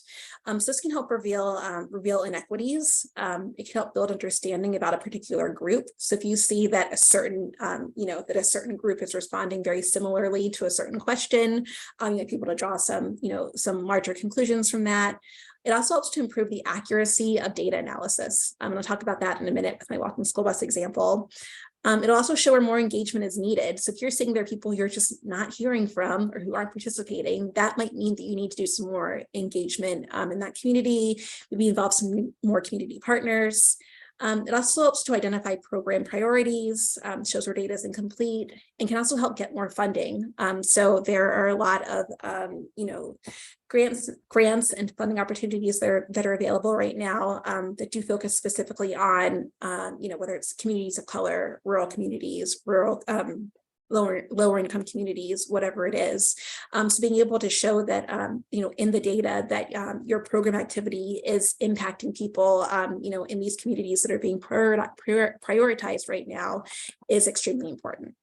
So this can help reveal inequities. It can help build understanding about a particular group. So if you see that a certain, that a certain group is responding very similarly to a certain question, you might be able to draw some larger conclusions from that. It also helps to improve the accuracy of data analysis. I'm going to talk about that in a minute with my walking school bus example. It'll also show where more engagement is needed. So if you're seeing there are people you're just not hearing from or who aren't participating, that might mean that you need to do some more engagement in that community, maybe involve some more community partners. It also helps to identify program priorities, shows where data is incomplete, and can also help get more funding. So there are a lot of, grants and funding opportunities that are available right now that do focus specifically on, whether it's communities of color, rural communities, lower income communities, whatever it is. So being able to show that, in the data that your program activity is impacting people, in these communities that are being prioritized right now is extremely important.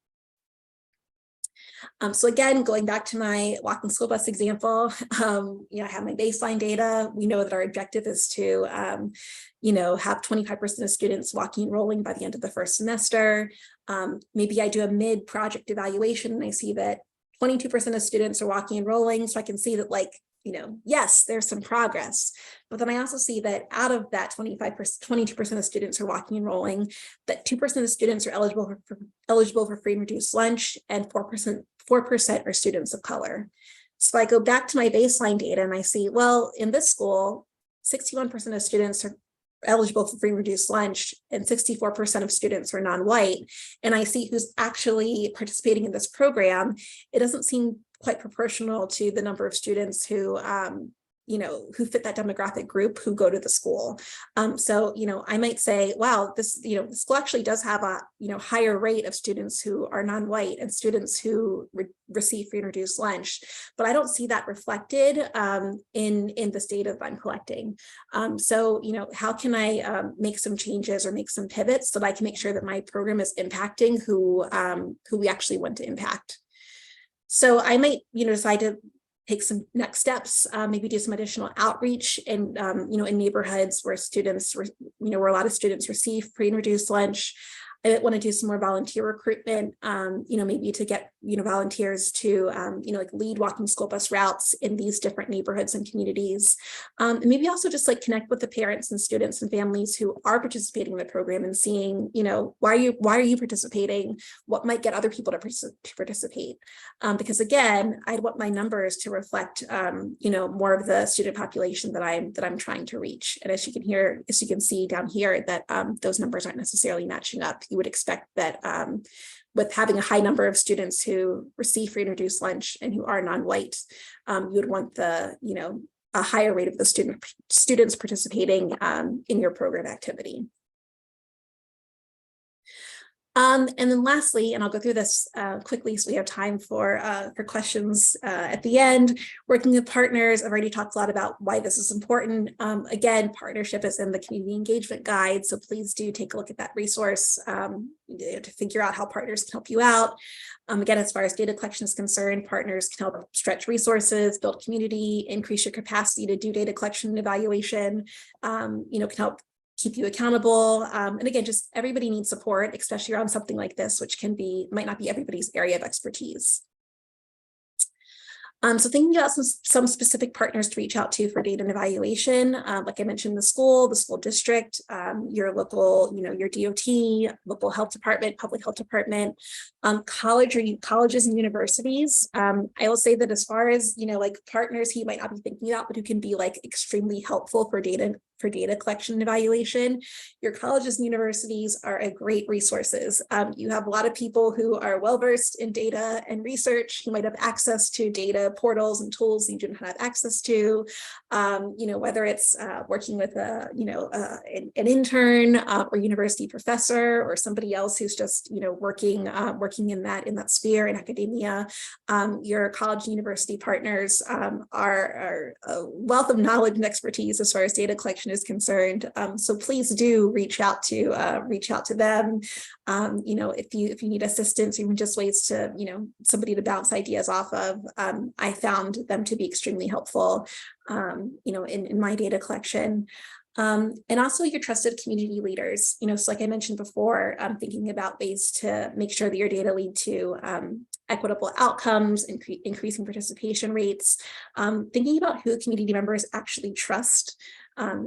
So again, going back to my walking school bus example, I have my baseline data. We know that our objective is to, have 25% of students walking and rolling by the end of the first semester. Maybe I do a mid-project evaluation and I see that 22% of students are walking and rolling. So I can see that, yes, there's some progress. But then I also see that out of that 22% of students are walking and rolling, that 2% of students are eligible for free and reduced lunch, and 4% are students of color. So I go back to my baseline data and I see, well, in this school, 61% of students are eligible for free and reduced lunch, and 64% of students are non-white. And I see who's actually participating in this program. It doesn't seem quite proportional to the number of students who fit that demographic group who go to the school. So I might say, wow, this, the school actually does have a, higher rate of students who are non-white and students who receive free and reduced lunch, but I don't see that reflected in this data that I'm collecting. So, how can I make some changes or make some pivots so that I can make sure that my program is impacting who we actually want to impact? So I might, decide to take some next steps, maybe do some additional outreach in, in neighborhoods where where a lot of students receive free and reduced lunch. I might want to do some more volunteer recruitment, maybe to get, volunteers to, lead walking school bus routes in these different neighborhoods and communities. And maybe also just connect with the parents and students and families who are participating in the program and seeing, why are you participating? What might get other people to participate? Because again, I want my numbers to reflect, more of the student population that I'm trying to reach. And as you can see down here, that those numbers aren't necessarily matching up. You would expect that with having a high number of students who receive free and reduced lunch and who are non-white, you would want a higher rate of the students participating in your program activity. And then lastly, and I'll go through this quickly so we have time for questions at the end, working with partners. I've already talked a lot about why this is important. Again, partnership is in the community engagement guide, so please do take a look at that resource to figure out how partners can help you out. Again, as far as data collection is concerned, partners can help stretch resources, build community, increase your capacity to do data collection and evaluation, can help keep you accountable. And again, just everybody needs support, especially around something like this, which might not be everybody's area of expertise. So thinking about some specific partners to reach out to for data and evaluation, like I mentioned, the school district, your local, your DOT, local health department, public health department, colleges and universities. I will say that as far as, partners who you might not be thinking about, but who can be extremely helpful for data collection and evaluation, your colleges and universities are a great resources. You have a lot of people who are well-versed in data and research, who might have access to data portals and tools you didn't have access to, whether it's working with an intern or university professor or somebody else who's just, working in that sphere in academia. Your college and university partners are a wealth of knowledge and expertise as far as data collection is concerned. So please do reach out to them. If you need assistance, even just ways to, somebody to bounce ideas off of. I found them to be extremely helpful, in my data collection. And also your trusted community leaders, so like I mentioned before, thinking about ways to make sure that your data lead to equitable outcomes, increasing participation rates, thinking about who community members actually trust,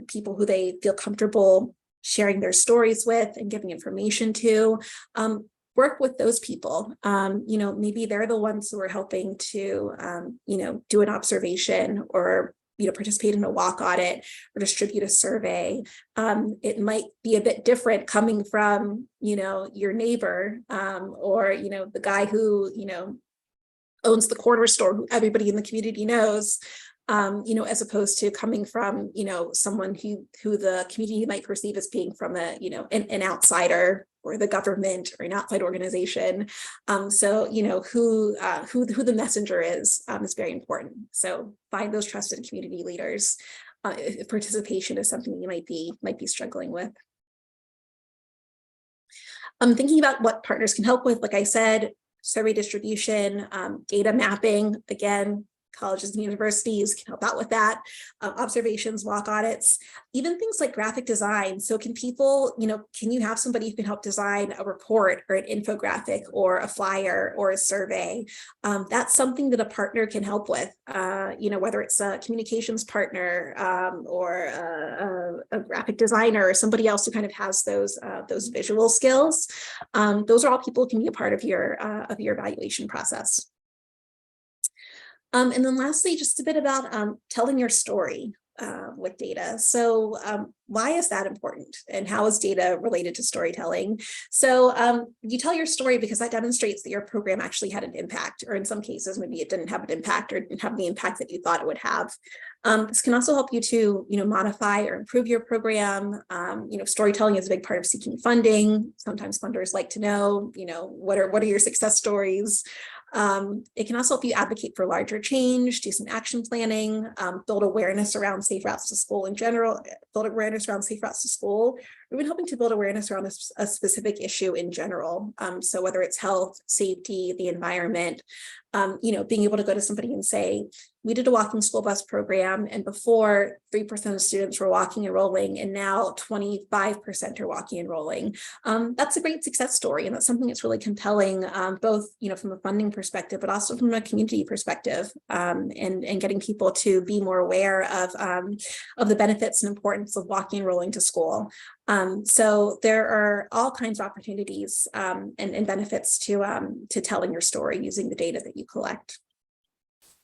people who they feel comfortable sharing their stories with and giving information to. Work with those people. Maybe they're the ones who are helping to, do an observation or participate in a walk audit or distribute a survey. It might be a bit different coming from, your neighbor, or, the guy who, owns the corner store who everybody in the community knows, as opposed to coming from, someone who the community might perceive as being from an outsider or the government or an outside organization. So, who the messenger is very important. So find those trusted community leaders if participation is something you might be struggling with. Thinking about what partners can help with, like I said, survey distribution, data mapping, again, colleges and universities can help out with that, observations, walk audits, even things like graphic design. So can people, can you have somebody who can help design a report or an infographic or a flyer or a survey? That's something that a partner can help with, whether it's a communications partner or a graphic designer or somebody else who kind of has those visual skills. Those are all people who can be a part of your evaluation process. And then lastly, just a bit about telling your story with data. So why is that important, and how is data related to storytelling? So you tell your story because that demonstrates that your program actually had an impact, or in some cases, maybe it didn't have an impact or didn't have the impact that you thought it would have. This can also help you to, modify or improve your program. Storytelling is a big part of seeking funding. Sometimes funders like to know, what are your success stories? It can also help you advocate for larger change, do some action planning, build awareness around safe routes to school in general, build awareness around safe routes to school, or even helping to build awareness around a specific issue in general. So whether it's health, safety, the environment, being able to go to somebody and say, we did a walking school bus program, and before 3% of students were walking and rolling, and now 25% are walking and rolling. That's a great success story, and that's something that's really compelling, both from a funding perspective, but also from a community perspective, and getting people to be more aware of the benefits and importance of walking and rolling to school. So there are all kinds of opportunities and benefits to telling your story using the data that you collect.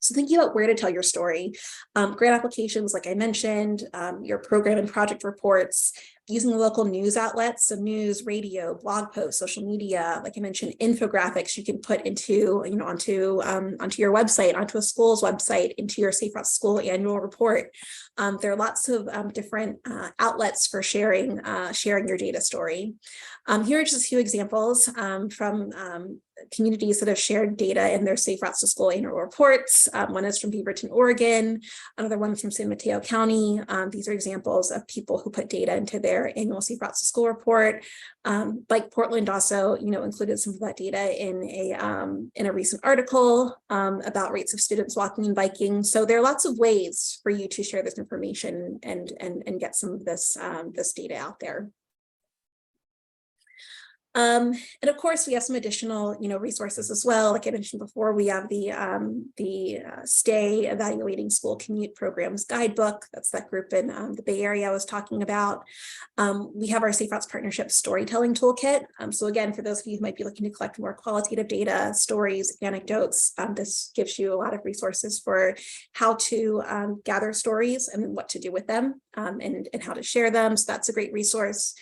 So thinking about where to tell your story, grant applications, like I mentioned, your program and project reports, using the local news outlets, so news, radio, blog posts, social media, like I mentioned, infographics you can put into, onto your website, onto a school's website, into your Safe Routes to School annual report. There are lots of different outlets for sharing your data story. Here are just a few examples from communities that have shared data in their Safe Routes to School annual reports. One is from Beaverton, Oregon, another one from San Mateo County. These are examples of people who put data into their annual Safe Routes to School report. Like Portland also, included some of that data in a recent article about rates of students walking and biking. So there are lots of ways for you to share this information and get some of this data out there. And of course, we have some additional, resources as well. Like I mentioned before, we have the STAY Evaluating School Commute Programs Guidebook. That's that group in the Bay Area I was talking about. We have our Safe Routes Partnership Storytelling Toolkit. So again, for those of you who might be looking to collect more qualitative data, stories, anecdotes, this gives you a lot of resources for how to gather stories and what to do with them, and how to share them. So that's a great resource.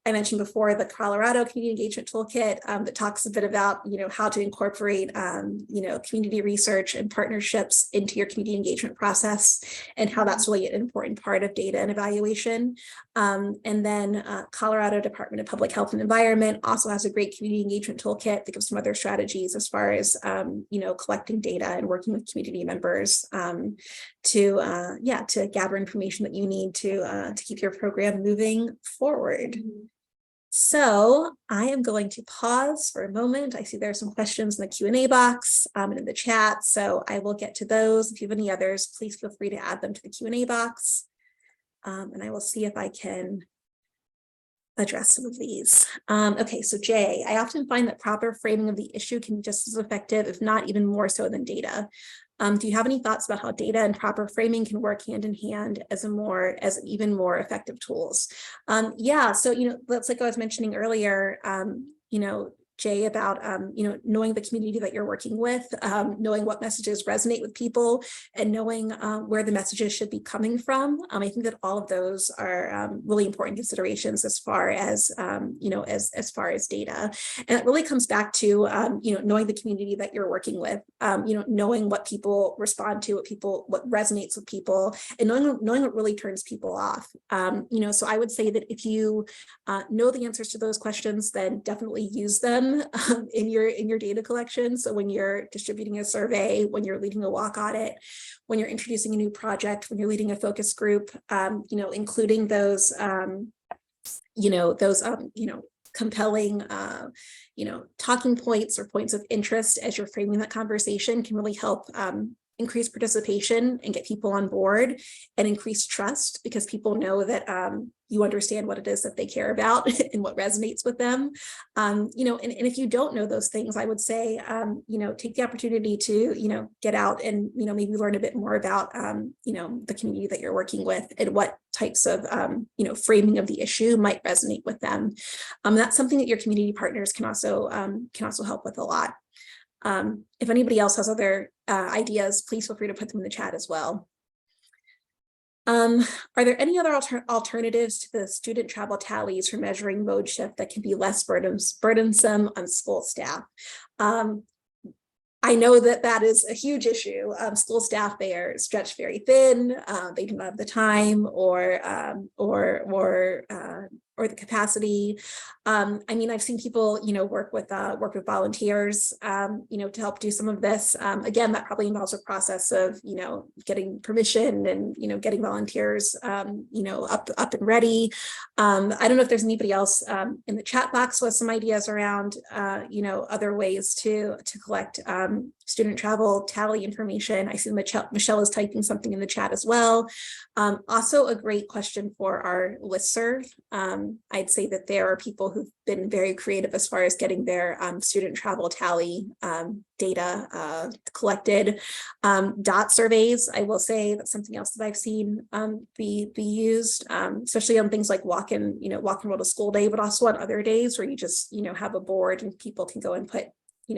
I mentioned before the Colorado Community Engagement Toolkit that talks a bit about, how to incorporate, community research and partnerships into your community engagement process, and how that's really an important part of data and evaluation. And then Colorado Department of Public Health and Environment also has a great community engagement toolkit that gives some other strategies as far as, collecting data and working with community members to gather information that you need to keep your program moving forward. So I am going to pause for a moment. I see there are some questions in the Q&A box and in the chat, so I will get to those. If you have any others, please feel free to add them to the Q&A box, and I will see if I can address some of these. Okay, so Jay, I often find that proper framing of the issue can be just as effective, if not even more so than data. Do you have any thoughts about how data and proper framing can work hand in hand as even more effective tools? Yeah, so that's like I was mentioning earlier. Jay, about knowing the community that you're working with, knowing what messages resonate with people, and knowing where the messages should be coming from. I think that all of those are really important considerations as far as as far as data. And it really comes back to knowing the community that you're working with, knowing what people respond to, what resonates with people, and knowing what really turns people off. So I would say that if you know the answers to those questions, then definitely use them in your data collection. So when you're distributing a survey, when you're leading a walk audit, when you're introducing a new project, when you're leading a focus group, including those compelling talking points or points of interest as you're framing that conversation can really help increase participation and get people on board, and increase trust, because people know that you understand what it is that they care about and what resonates with them. And if you don't know those things, I would say, take the opportunity to, get out and, maybe learn a bit more about, the community that you're working with and what types of, framing of the issue might resonate with them. That's something that your community partners can also help with a lot. If anybody else has other ideas, please feel free to put them in the chat as well. Are there any other alternatives to the student travel tallies for measuring mode shift that can be less burdensome on school staff? I know that is a huge issue. School staff, they are stretched very thin. They do not have the time or the capacity. I've seen people, work with volunteers, to help do some of this. Again, that probably involves a process of, getting permission and, getting volunteers, up and ready. I don't know if there's anybody else in the chat box with some ideas around, other ways to collect student travel tally information. I see Michelle is typing something in the chat as well. Also a great question for our listserv. I'd say that there are people who've been very creative as far as getting their student travel tally data collected. Dot surveys, I will say that's something else that I've seen be used, especially on things like walk and roll to school day, but also on other days where you just, have a board and people can go and put,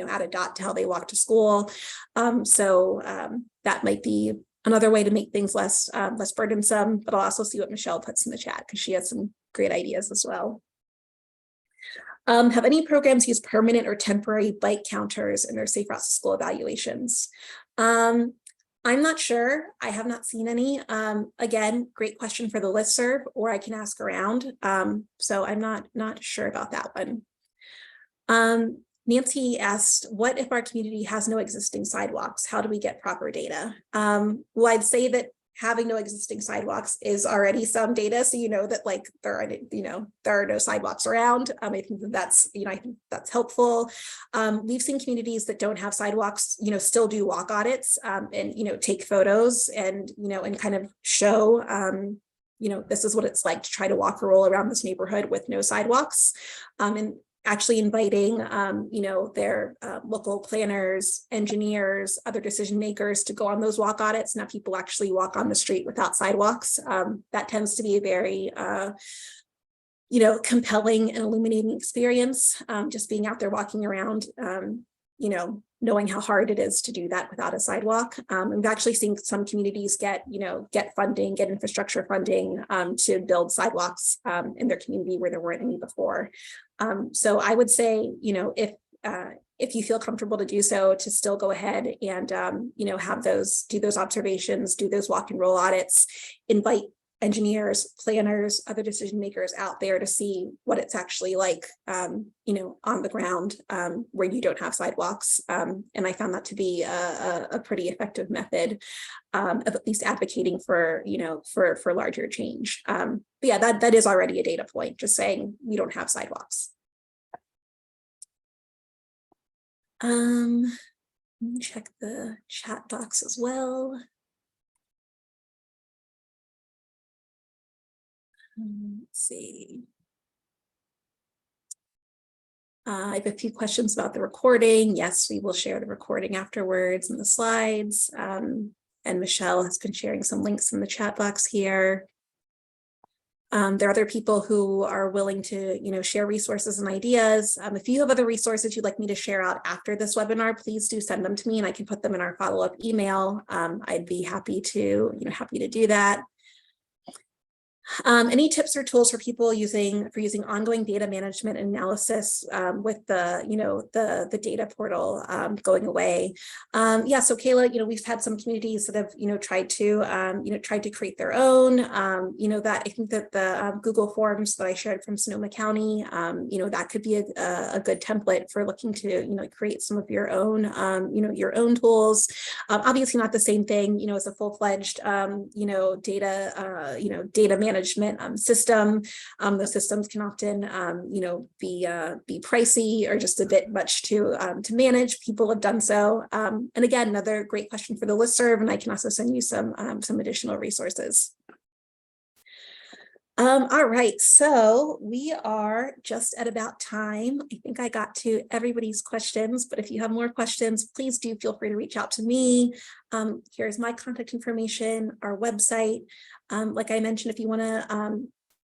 add a dot to how they walk to school. That might be another way to make things less burdensome, but I'll also see what Michelle puts in the chat because she has some great ideas as well. Have any programs used permanent or temporary bike counters in their safe routes to school evaluations? I'm not sure. I have not seen any. Again, great question for the listserv, or I can ask around. So I'm not sure about that one. Nancy asked, what if our community has no existing sidewalks? How do we get proper data? Well, I'd say that having no existing sidewalks is already some data. So that like there are no sidewalks around. I think that's helpful. We've seen communities that don't have sidewalks, still do walk audits and take photos and and kind of show this is what it's like to try to walk or roll around this neighborhood with no sidewalks. And actually inviting, their local planners, engineers, other decision makers to go on those walk audits. Now people actually walk on the street without sidewalks. That tends to be a very, compelling and illuminating experience. Just being out there walking around, knowing how hard it is to do that without a sidewalk. We've actually seen some communities get funding, get infrastructure funding to build sidewalks in their community where there weren't any before. So I would say, if you feel comfortable to do so, to still go ahead and, do those observations, do those walk and roll audits, invite engineers, planners, other decision makers out there to see what it's actually like, on the ground where you don't have sidewalks. And I found that to be a pretty effective method of at least advocating for, for larger change. But yeah, that is already a data point, just saying we don't have sidewalks. Let me check the chat box as well. Let's see. I have a few questions about the recording. Yes, we will share the recording afterwards and the slides. And Michelle has been sharing some links in the chat box here. There are other people who are willing to, share resources and ideas. If you have other resources you'd like me to share out after this webinar, please do send them to me and I can put them in our follow-up email. I'd be happy to do that. Any tips or tools for people using ongoing data management and analysis with the data portal going away? Yeah, so Kayla, we've had some communities that have tried to create their own. That I think that the Google Forms that I shared from Sonoma County, that could be a good template for looking to create some of your own tools. Obviously not the same thing as a full-fledged data management system. Those systems can often be pricey or just a bit much to manage. People have done so. And again, another great question for the listserv, and I can also send you some additional resources. All right, so we are just at about time. I think I got to everybody's questions, but if you have more questions, please do feel free to reach out to me. Here's my contact information, our website. Like I mentioned, if you want to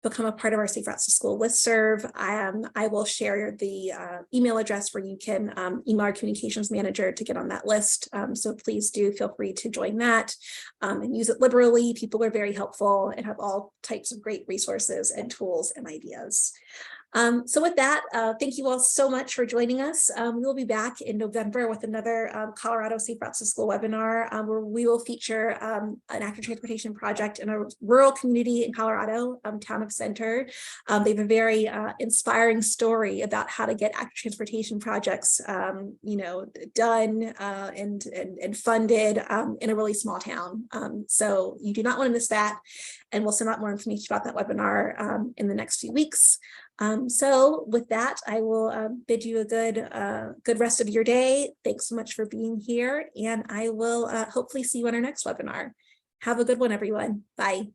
become a part of our Safe Routes to School listserv, I will share the email address where you can email our communications manager to get on that list. So please do feel free to join that and use it liberally. People are very helpful and have all types of great resources and tools and ideas. So with that, thank you all so much for joining us. We will be back in November with another Colorado Safe Routes to School webinar where we will feature an active transportation project in a rural community in Colorado, town of Center. They have a very inspiring story about how to get active transportation projects, done and funded in a really small town. So you do not want to miss that. And we'll send out more information about that webinar in the next few weeks. So with that, I will bid you a good rest of your day. Thanks so much for being here, and I will hopefully see you on our next webinar. Have a good one, everyone. Bye.